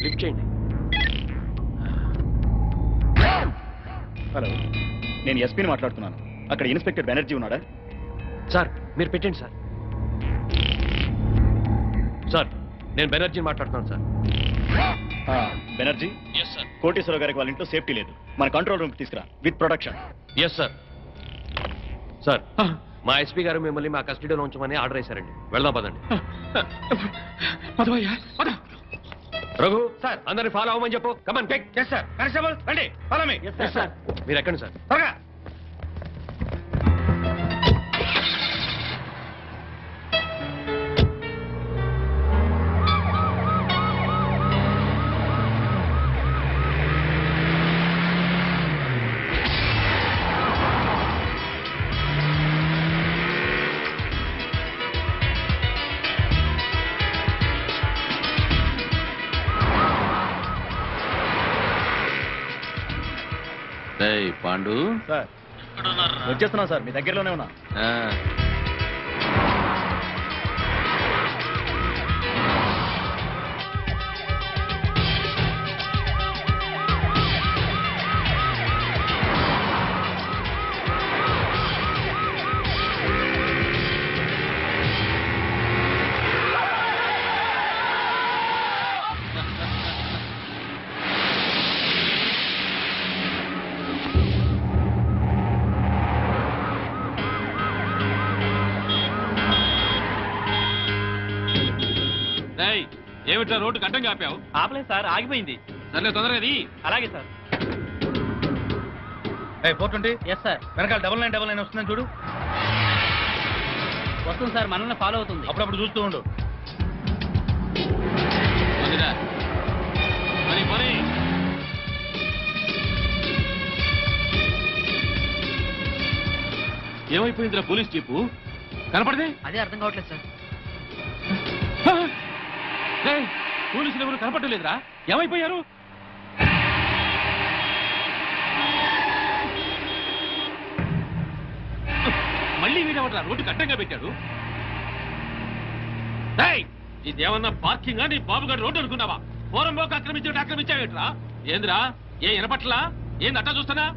Lift చేయండి. Hello, నేను ఎస్పీని మాట్లాడుతున్నాను. అక్కడ ఇన్స్పెక్టర్ బెనర్జీ ఉన్నాడా? సార్ మీరు పెట్టండి సార్. సార్ నేను బెనర్జీని మాట్లాడుతున్నాను sir. Banerjee, yes sir. Koteswara Rao గారికి వాళ్ళ ఇంట్లో సేఫ్టీ లేదు. మన కంట్రోల్ రూమ్కి తీసుకురా with protection. Yes sir. Sir మా ఎస్పీ గారు మిమ్మల్ని మా కస్టడీలో ఉంచమని ఆర్డర్ వేశారండి. వెళ్దాం పదండి. రఘు సార్ అందరిని ఫాలో అవ్వమని చెప్పు. Come on take. Yes sir. Constable రండి, ఫాలో మీ. Yes sir. మీరు ఎక్కండి సార్. త్వరగా. పాండు సార్ వచ్చేస్తున్నా సార్, మీ దగ్గరలోనే ఉన్నా. ఏమిట్రా రోడ్డు గడ్డం కాపావు? ఆపలేదు సార్, ఆగిపోయింది. సర్లే తొందరగా అలాగే సార్. 420. Yes sir. వెనకాల 9999 వస్తుందని చూడు. వస్తుంది సార్, మనల్ని ఫాలో అవుతుంది. అప్పుడప్పుడు చూస్తూ ఉండు. ఏమైపోయిందిరా పోలీస్ జీపు? కనపడదే? అదే అర్థం కావట్లేదు సార్. పోలీసులు ఎవరు కనపడలేదురా? ఏమైపోయారు? మళ్ళీ వీడెవడ్రా రోడ్డు కట్టంగా పెట్టాడు? ఇదేమన్నా పార్కింగా? నీ బాబుగారు రోడ్డు అనుకున్నావా? పూరం పోక ఆక్రమించావేట్రా? ఏంద్రా ఏ వినపట్లా? ఏంది అట్టా చూస్తున్నా?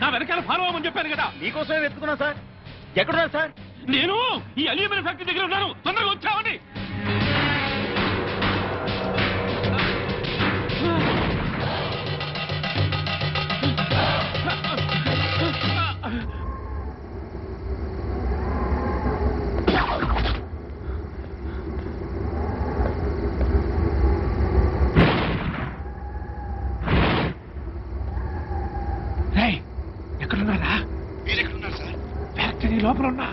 నా వెనకాల ఫాలో అవ్వమని చెప్పాను కదా. మీకోసమే వెతుకుతున్నా సార్. ఎక్కడున్నారు సార్? నేను ఈ అల్యూమినియం ఫ్యాక్టరీ దగ్గర ఉన్నాను. తొందరగా వచ్చావని. ఎక్కడున్నారా? మీరెక్కడున్నారు సార్? ఫ్యాక్టరీ లోపల ఉన్నా.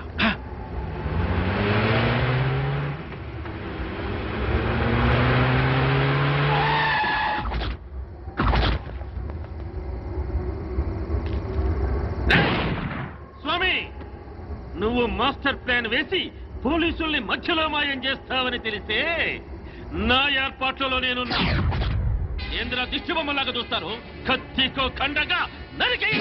స్వామి, నువ్వు మాస్టర్ ప్లాన్ వేసి పోలీసుల్ని మధ్యలో మాయం చేస్తావని తెలిస్తే నా ఏర్పాట్లలో నేనున్నా. ఏంద్ర దిష్టి బొమ్మలాగా చూస్తారు? కత్తికో ఖండగా నరికి.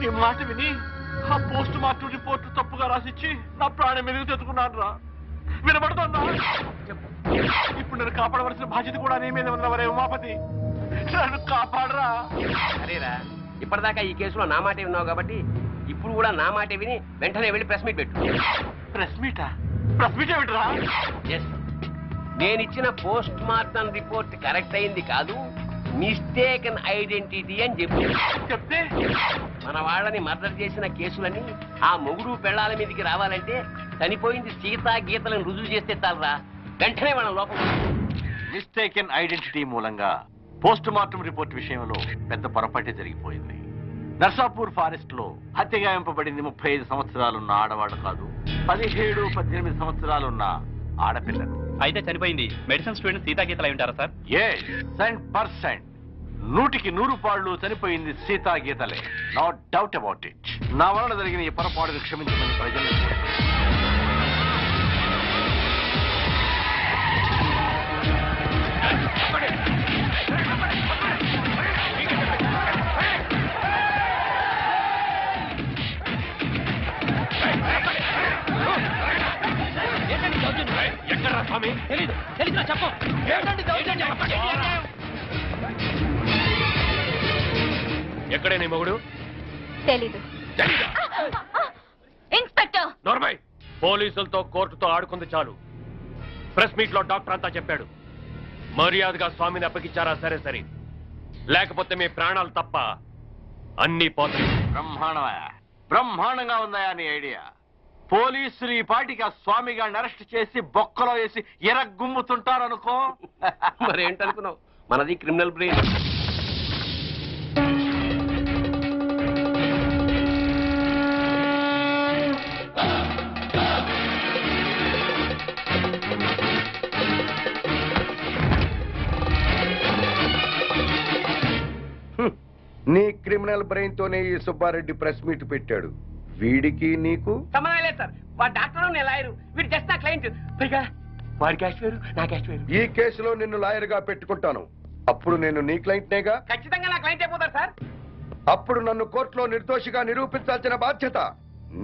నీ మాట విని ఆ పోస్ట్ మార్టం రిపోర్ట్ తప్పుగా రాసిచ్చి నా ప్రాణం మెరుగు తెచ్చుకున్నాను రా. వినబడుతుందా? ఇప్పుడు నన్ను కాపాడవలసిన బాధ్యత కూడా నీ మీద ఉన్నవరే ఉమాపతి. నన్ను కాపాడరా. అరేరా, ఇప్పటిదాకా ఈ కేసులో నా మాటే విన్నావు కాబట్టి ఇప్పుడు కూడా నా మాటే విని వెంటనే వెళ్ళి ప్రెస్ మీట్ పెట్టు. ప్రెస్ మీటా? ప్రెస్ మీట్ ఏమిట్రా? ఎస్, నేనిచ్చిన పోస్ట్ మార్టం రిపోర్ట్ కరెక్ట్ అయింది కాదు, మిస్టేకన్ ఐడెంటిటీ అని చెప్పు. చెప్తే మన వాళ్ళని మర్డర్ చేసిన కేసులని ఆ మొగుడు పెళ్ళాల మీదకి రావాలంటే చనిపోయింది సీతా గీతలను రుజువు చేస్తే చాలరా, వెంటనే వాళ్ళ లోపల. మిస్టేకెన్ ఐడెంటిటీ మూలంగా పోస్ట్ మార్టం రిపోర్ట్ విషయంలో పెద్ద పొరపాటే జరిగిపోయింది. నర్సాపూర్ ఫారెస్ట్ లో హత్యగాయింపబడింది 35 సంవత్సరాలున్న ఆడవాడు కాదు, 17-18 సంవత్సరాలున్న ఆడపిల్లలు. అయితే చనిపోయింది మెడిసిన్ స్టూడెంట్ సీతాగీతలు అయి ఉంటారా సార్? 100%, 100కి 100 చనిపోయింది సీతా గీతలే. No doubt about it. నా వలన జరిగిన ఈ పొరపాటును క్షమించమని ప్రజలు. ఎక్కడ స్వామి? తెలీదు చెప్పు. ఎక్కడే నీ మొగుడు? తెలీదు. ఇన్స్పెక్టర్ నోర్మై, పోలీసులతో కోర్టుతో ఆడుకుంది చాలు. ప్రెస్ మీట్ లో డాక్టర్ అంతా చెప్పాడు. మర్యాదగా స్వామిని అప్పగించారా సరే సరే, లేకపోతే మీ ప్రాణాలు తప్ప అన్ని పోతాయి. బ్రహ్మాండంగా ఉందయా నీ ఐడియా. పోలీసులు ఈ పాటికి ఆ స్వామి గారిని అరెస్ట్ చేసి బొక్కలో వేసి ఎరగుమ్ముతుంటారనుకో. మరేంటనుకున్నావు, మనది క్రిమినల్ బ్రెయిన్. నీ క్రిమినల్ బ్రెయిన్ తోనే ఈ సుబ్బారెడ్డి ప్రెస్ మీట్ పెట్టాడు. వీడికి నీకు సంబంధం లేదు సార్. వాడు డాక్టర్, నేను లాయరు, వీడు జస్ట్ నా క్లయింట్. పైగా వాడి క్యాష్ వేరు, నా క్యాష్ వేరు. ఈ కేసులో నిన్ను లాయర్ గా పెట్టుకుంటాను. అప్పుడు నేను నీ క్లయింట్ నేగా. ఖచ్చితంగా నా క్లయింట్ అయిపోతారు సార్. అప్పుడు నన్ను కోర్టులో నిర్దోషిగా నిరూపించాల్సిన బాధ్యత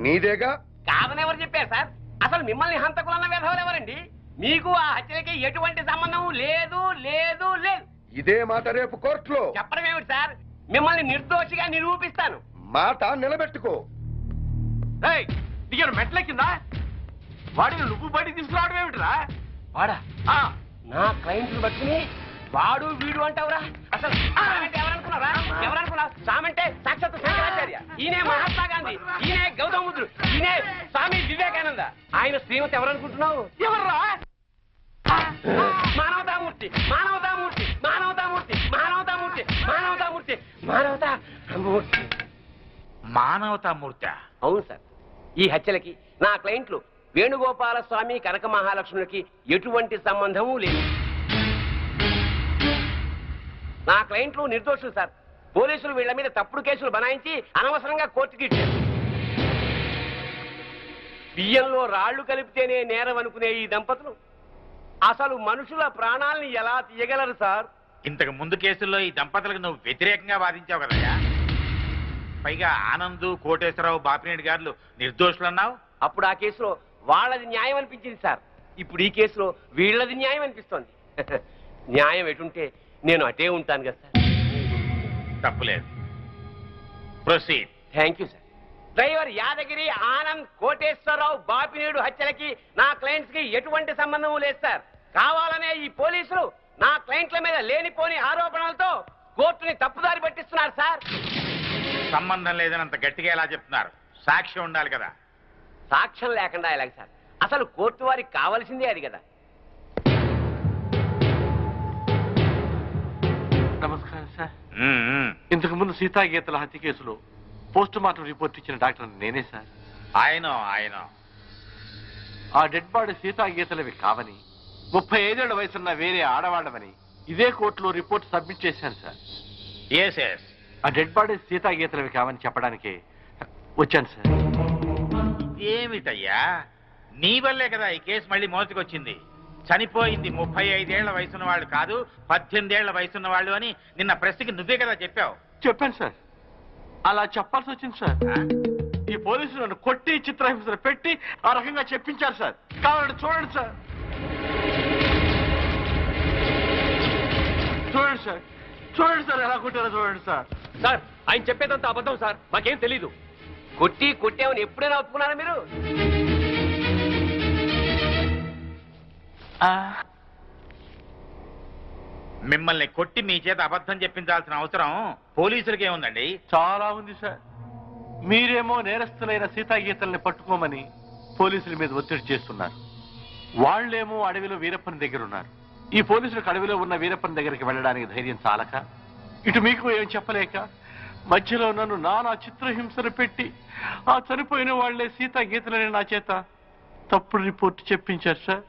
నీదేగా. కాదని ఎవరు చెప్పారు సార్? అసలు మిమ్మల్ని హంతకులన్న విధవలు ఎవరండి? మీకు ఆ హత్యలకి ఎటువంటి సంబంధం లేదు లేదు లేదు. ఇదే మాట రేపు కోర్టులో చెప్పడం ఏమిటి సార్? మిమ్మల్ని నిర్దోషిగా నిరూపిస్తాను. మాట నిలబెట్టుకో. దిగారు మెట్ల కింద. వాడిని నువ్వు బయటికి తీసుకురావడం ఏమిటిరా? వాడా? నా క్లయింట్ బట్టుకుని వాడు వీడు అంటావురా? అసలు సామంటే ఎవరనుకున్నారా? ఎవరనుకున్నావు? సామంటే సాక్షాత్ శంకరాచార్య, ఈయనే మహాత్మా గాంధీ, ఈయనే గౌతమ బుద్ధుడు, ఈయనే స్వామి వివేకానంద. ఆయన శ్రీమతి ఎవరనుకుంటున్నావు? ఎవర్రా? మానవతామూర్తి, మానవతామూర్తి, మానవతామూర్తి, మానవతామూర్తి, మానవతామూర్తి, మానవతామూర్తి. మానవతామూర్తి? అవును సార్. ఈ హత్యలకి నా క్లయింట్లు వేణుగోపాల స్వామి, కనక మహాలక్ష్ములకి ఎటువంటి సంబంధము లేదు. నా క్లయింట్లు నిర్దోషులు సార్. పోలీసులు వీళ్ల మీద తప్పుడు కేసులు బనాయించి అనవసరంగా కోర్టుకి ఇచ్చారు. బియ్యంలో రాళ్లు కలిపితేనే నేరం అనుకునే ఈ దంపతులు అసలు మనుషుల ప్రాణాలని ఎలా తీయగలరు సార్? ఇంతకు ముందు కేసుల్లో ఈ దంపతులకు నువ్వు వ్యతిరేకంగా వాదించావు కదయ్యా. పైగా ఆనంద్, కోటేశ్వరరావు, బాపినేని గారు నిర్దోషులు అన్నావు. అప్పుడు ఆ కేసులో వాళ్ళది న్యాయం అనిపించింది సార్. ఇప్పుడు ఈ కేసులో వీళ్ళది న్యాయం అనిపిస్తోంది. న్యాయం ఎటుంటే నేను అటే ఉంటాను కదా సార్. తప్పులేదు. Proceed. Thank you sir. Driver Yadagiri, Anand, Koteswararao, Bapineedu హత్యలకి నా క్లయింట్స్ కి ఎటువంటి సంబంధం లేదు సార్. కావాలనే ఈ పోలీసులు నా క్లయింట్ల మీద లేనిపోని ఆరోపణలతో కోర్టుని తప్పుదారి పట్టిస్తున్నారు సార్. సంబంధం లేదని అంత గట్టిగా ఎలా చెప్తున్నారు? సాక్ష్యం ఉండాలి కదా. సాక్ష్యం లేకుండా ఎలాగ సార్? అసలు కోర్టు వారికి కావాల్సిందే అది కదా. నమస్కారం సార్. ఇంతకు ముందు సీతాగీతల హత్య కేసులో పోస్ట్ మార్టం రిపోర్ట్ ఇచ్చిన డాక్టర్ నేనే సార్. ఆయన ఆ డెడ్ బాడీ సీతాగీతలవి కావని, 35 ఏళ్ల వయసున్న వేరే ఆడవాళ్ళమని ఇదే కోర్టులో రిపోర్ట్ సబ్మిట్ చేశాను సార్. ఎస్. ఆ డెడ్ బాడీ సీతాగీతలవి కావని చెప్పడానికి వచ్చాను సార్. ఇదేమిటయ్యా, నీ వల్లే కదా ఈ కేసు మళ్ళీ మోసుకొచ్చింది. చనిపోయింది 35 ఏళ్ల వయసున్న వాళ్ళు కాదు, 18 ఏళ్ల వయసున్న వాళ్ళు అని నిన్న ప్రెస్కి నువ్వే కదా చెప్పావు. చెప్పాను సార్. అలా చెప్పాల్సి వచ్చింది సార్. ఈ పోలీసులు నన్ను కొట్టి చిత్రహింసలు పెట్టి ఆ రకంగా చెప్పించారు సార్. కావాలంటే చూడండి సార్, చూడండి సార్, చూడండి సార్ ఎలా కొట్టారో చూడండి సార్. సార్ ఆయన చెప్పేదంతా అబద్ధం సార్, మాకేం తెలీదు. కొట్టామని ఎప్పుడైనా ఒప్పుకున్నారా మీరు? మిమ్మల్ని కొట్టి మీ చేత అబద్ధం చెప్పించాల్సిన అవసరం పోలీసులకే ఉందండి. చాలా ఉంది సార్. మీరేమో నేరస్తులైన సీతాగీతల్ని పట్టుకోమని పోలీసుల మీద ఒత్తిడి చేస్తున్నారు. వాళ్లేమో అడవిలో వీరప్పని దగ్గర ఉన్నారు. ఈ పోలీసులకు అడవిలో ఉన్న వీరప్పని దగ్గరికి వెళ్ళడానికి ధైర్యం చాలక, ఇటు మీకు ఏం చెప్పలేక, మధ్యలో నన్ను నానా చిత్రహింసలు పెట్టి ఆ చనిపోయిన వాళ్లే సీతాగీతలని నా చేత తప్పుడు రిపోర్ట్ చెప్పించారు సార్.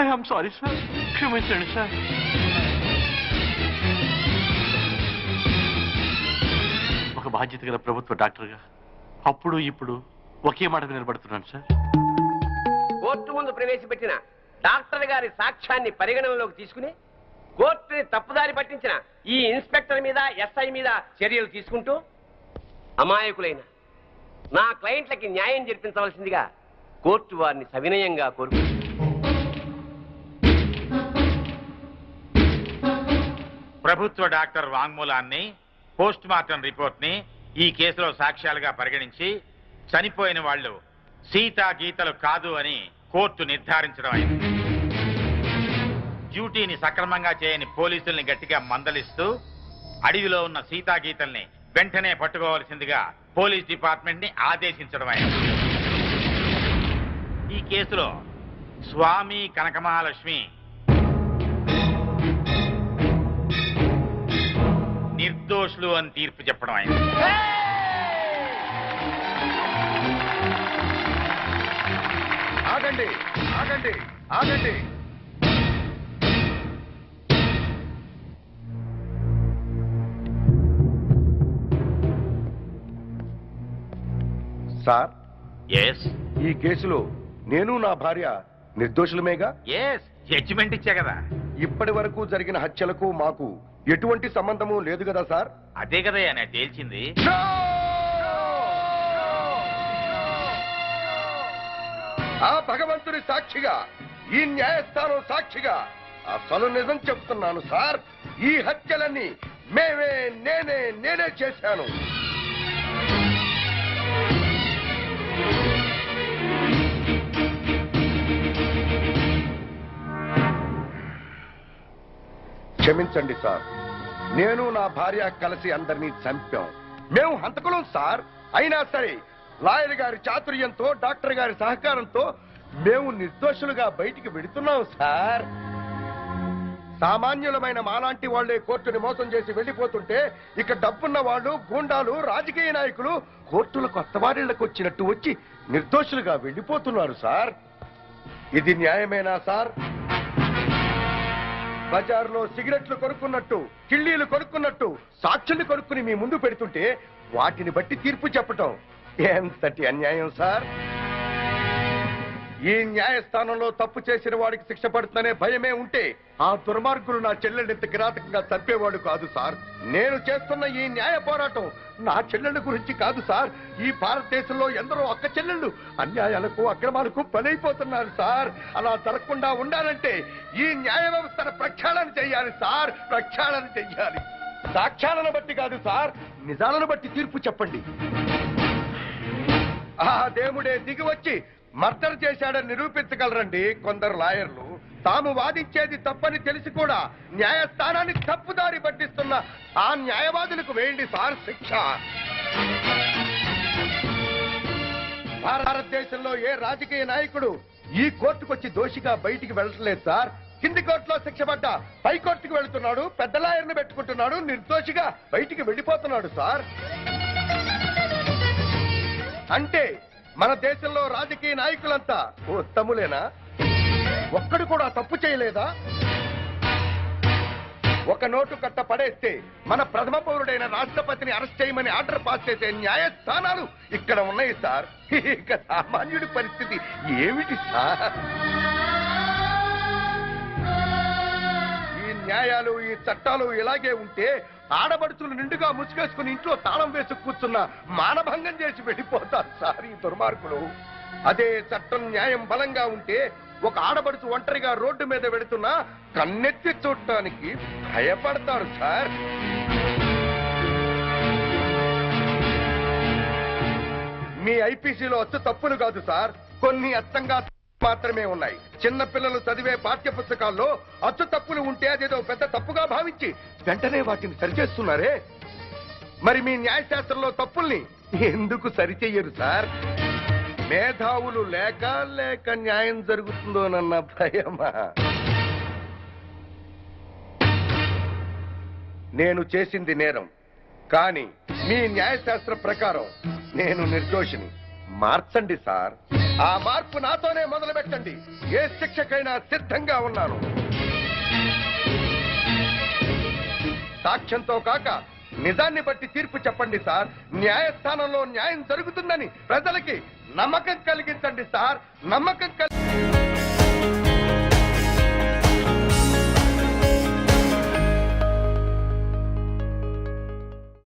ఐఎమ్ సారీ సార్, క్షమించండి సార్. ఒక బాధ్యత గల ప్రభుత్వ డాక్టర్గా అప్పుడు ఇప్పుడు ఒకే మాట నిలబడుతున్నాను సార్. కోర్టు ముందు ప్రవేశపెట్టిన డాక్టర్ గారి సాక్ష్యాన్ని పరిగణనలోకి తీసుకుని కోర్టుని తప్పుదారి పట్టించిన ఈ ఇన్స్పెక్టర్ మీద, ఎస్ఐ మీద చర్యలు తీసుకుంటూ అమాయకులైన నా క్లయింట్లకి న్యాయం జరిపించవలసిందిగా కోర్టు వారిని సవినయంగా కోరుకుంది. ప్రభుత్వ డాక్టర్ వాంగ్మూలాన్ని, పోస్ట్ మార్టం రిపోర్ట్ ని ఈ కేసులో సాక్ష్యాలుగా పరిగణించి చనిపోయిన వాళ్ళు సీతా గీతలు కాదు అని కోర్టు నిర్ధారించడం అయింది. డ్యూటీని సక్రమంగా చేయని పోలీసుల్ని గట్టిగా మందలిస్తూ అడవిలో ఉన్న సీతా గీతల్ని వెంటనే పట్టుకోవాల్సిందిగా పోలీస్ డిపార్ట్మెంట్ ని ఆదేశించడం అయింది. ఈ కేసులో స్వామి కనకమహాలక్ష్మి నిర్దోషులు అని తీర్పు చెప్పడం అయింది. ఆగండి ఆగండి ఆగండి. సార్, ఎస్ ఈ కేసులో నేను నా భార్య నిర్దోషులమేగా? ఎస్, జడ్జిమెంట్ ఇచ్చా కదా. ఇప్పటి వరకు జరిగిన హత్యలకు మాకు ఎటువంటి సంబంధము లేదు కదా సార్? అదే కదా నేను తేల్చింది. ఆ భగవంతుని సాక్షిగా, ఈ న్యాయస్థానం సాక్షిగా అసలు నిజం చెప్తున్నాను సార్. ఈ హత్యలన్నీ నేనే చేశాను. క్షమించండి సార్, నేను నా భార్య కలిసి అందరినీ చంపాం. మేము హంతకులం సార్. అయినా సరే లాయర్ గారి చాతుర్యంతో, డాక్టర్ గారి సహకారంతో మేము నిర్దోషులుగా బయటికి వెడుతున్నాం సార్. సామాన్యులమైన మాలాంటి వాళ్లే కోర్టుని మోసం చేసి వెళ్లిపోతుంటే ఇక డబ్బున్న వాళ్ళు, గూండాలు, రాజకీయ నాయకులు కోర్టులకు కొత్తవారిళ్లకు వచ్చినట్టు వచ్చి నిర్దోషులుగా వెళ్లిపోతున్నారు సార్. ఇది న్యాయమేనా సార్? బజార్లో సిగరెట్లు కొనుక్కున్నట్టు, కిళ్ళీలు కొనుక్కున్నట్టు సాక్షుల్ని కొనుక్కుని మీ ముందు పెడుతుంటే వాటిని బట్టి తీర్పు చెప్పటం ఎంతటి అన్యాయం సార్. ఈ న్యాయస్థానంలో తప్పు చేసిన వాడికి శిక్ష పడుతుందనే భయమే ఉంటే ఆ దుర్మార్గులు నా చెల్లెల్ని ఇంత కిరాతకంగా చంపేవాడు కాదు సార్. నేను చేస్తున్న ఈ న్యాయ పోరాటం నా చెల్లెళ్ళ గురించి కాదు సార్. ఈ భారతదేశంలో ఎందరో అక్క చెల్లెళ్ళు అన్యాయాలకు, అక్రమాలకు బలైపోతున్నారు సార్. అలా జరగకుండా ఉండాలంటే ఈ న్యాయ వ్యవస్థను ప్రక్షాళన చెయ్యాలి సార్, ప్రక్షాళన చెయ్యాలి. సాక్ష్యాలను బట్టి కాదు సార్, నిజాలను బట్టి తీర్పు చెప్పండి. ఆ దేవుడే దిగి వచ్చి మర్డర్ చేశాడని నిరూపించగలరండి కొందరు లాయర్లు. తాము వాదించేది తప్పని తెలిసి కూడా న్యాయస్థానాన్ని తప్పుదారి పట్టిస్తున్న ఆ న్యాయవాదులకు వేయండి సార్ శిక్ష. భారతదేశంలో ఏ రాజకీయ నాయకుడు ఈ కోర్టుకొచ్చి దోషిగా బయటికి వెళ్ళట్లేదు సార్. కింది కోర్టులో శిక్ష పడ్డ పై కోర్టుకు వెళుతున్నాడు, పెద్ద లాయర్ని పెట్టుకుంటున్నాడు, నిర్దోషిగా బయటికి వెళ్ళిపోతున్నాడు సార్. అంటే మన దేశంలో రాజకీయ నాయకులంతా ఉత్తములేనా? ఒక్కడు కూడా తప్పు చేయలేదా? ఒక నోటు కట్ట పడేస్తే మన ప్రథమ పౌరుడైన రాష్ట్రపతిని అరెస్ట్ చేయమని ఆర్డర్ పాస్ చేసే న్యాయస్థానాలు ఇక్కడ ఉన్నాయి సార్. ఇక సామాన్యుడి పరిస్థితి ఏమిటి సార్? ఈ న్యాయాలు, ఈ చట్టాలు ఇలాగే ఉంటే ఆడబడుచులు నిండుగా ముసుగేసుకుని ఇంట్లో తాళం వేసి కూర్చున్న మానభంగం చేసి వెళ్ళిపోతారు సార్ ఈ దుర్మార్గులు. అదే చట్టం న్యాయం బలంగా ఉంటే ఒక ఆడబడుచు ఒంటరిగా రోడ్డు మీద వెళుతున్నా కన్నెత్తి చూడటానికి భయపడతారు సార్. మీ ఐపీసీలో అచ్చు తప్పులు కాదు సార్, కొన్ని అచ్చంగా మాత్రమే ఉన్నాయి. చిన్న పిల్లలు చదివే పాఠ్య పుస్తకాల్లో అచ్చు తప్పులు ఉంటే అదేదో పెద్ద తప్పుగా భావించి వెంటనే వాటిని సరిచేస్తున్నారే. మరి మీ న్యాయశాస్త్రంలో తప్పుల్ని ఎందుకు సరిచెయ్యరు సార్? మేధావులు లేక న్యాయం జరుగుతుందోనన్న భయమా? నేను చేసింది నేరం, కానీ మీ న్యాయశాస్త్ర ప్రకారం నేను నిర్దోషిని. మార్చండి సార్. ఆ మార్పు నాతోనే మొదలు పెట్టండి. ఏ శిక్షకైనా సిద్ధంగా ఉన్నాను. సాక్ష్యంతో కాక నిజాన్ని బట్టి తీర్పు చెప్పండి సార్. న్యాయస్థానంలో న్యాయం జరుగుతుందని ప్రజలకి నమ్మకం కలిగించండి సార్. నమ్మకం